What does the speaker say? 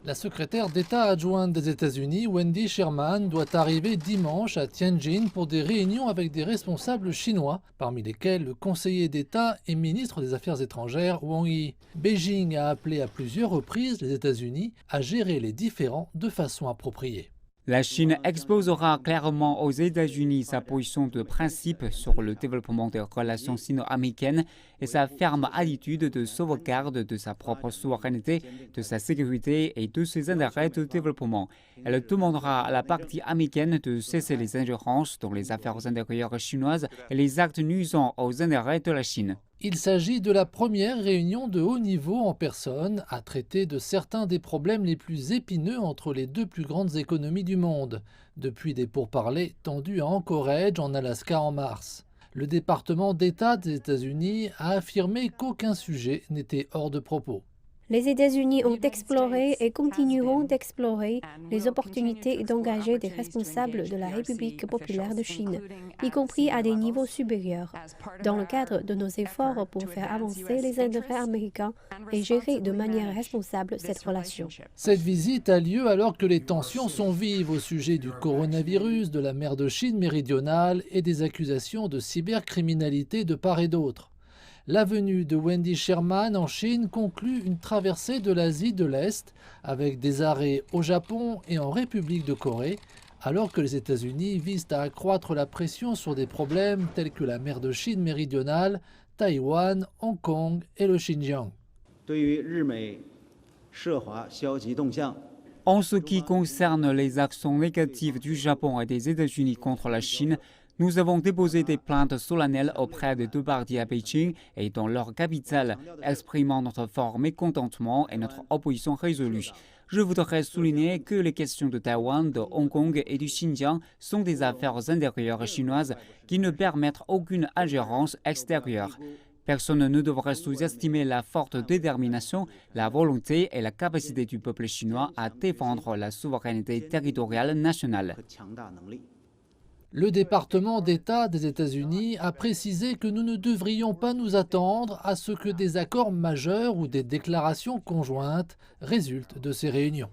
La secrétaire d'État adjointe des États-Unis, Wendy Sherman, doit arriver dimanche à Tianjin pour des réunions avec des responsables chinois, parmi lesquels le conseiller d'État et ministre des Affaires étrangères Wang Yi. Beijing a appelé à plusieurs reprises les États-Unis à gérer les différends de façon appropriée. La Chine exposera clairement aux États-Unis sa position de principe sur le développement des relations sino-américaines et sa ferme attitude de sauvegarde de sa propre souveraineté, de sa sécurité et de ses intérêts de développement. Elle demandera à la partie américaine de cesser les ingérences dans les affaires intérieures chinoises et les actes nuisant aux intérêts de la Chine. Il s'agit de la première réunion de haut niveau en personne à traiter de certains des problèmes les plus épineux entre les deux plus grandes économies du monde, depuis des pourparlers tendus à Anchorage en Alaska en mars. Le département d'État des États-Unis a affirmé qu'aucun sujet n'était hors de propos. Les États-Unis ont exploré et continueront d'explorer les opportunités d'engager des responsables de la République populaire de Chine, y compris à des niveaux supérieurs, dans le cadre de nos efforts pour faire avancer les intérêts américains et gérer de manière responsable cette relation. Cette visite a lieu alors que les tensions sont vives au sujet du coronavirus, de la mer de Chine méridionale et des accusations de cybercriminalité de part et d'autre. La venue de Wendy Sherman en Chine conclut une traversée de l'Asie de l'Est avec des arrêts au Japon et en République de Corée, alors que les États-Unis visent à accroître la pression sur des problèmes tels que la mer de Chine méridionale, Taïwan, Hong Kong et le Xinjiang. En ce qui concerne les actions négatives du Japon et des États-Unis contre la Chine, nous avons déposé des plaintes solennelles auprès des deux parties à Beijing et dans leur capitale, exprimant notre fort mécontentement et notre opposition résolue. Je voudrais souligner que les questions de Taïwan, de Hong Kong et du Xinjiang sont des affaires intérieures chinoises qui ne permettent aucune ingérence extérieure. Personne ne devrait sous-estimer la forte détermination, la volonté et la capacité du peuple chinois à défendre la souveraineté territoriale nationale. Le département d'État des États-Unis a précisé que nous ne devrions pas nous attendre à ce que des accords majeurs ou des déclarations conjointes résultent de ces réunions.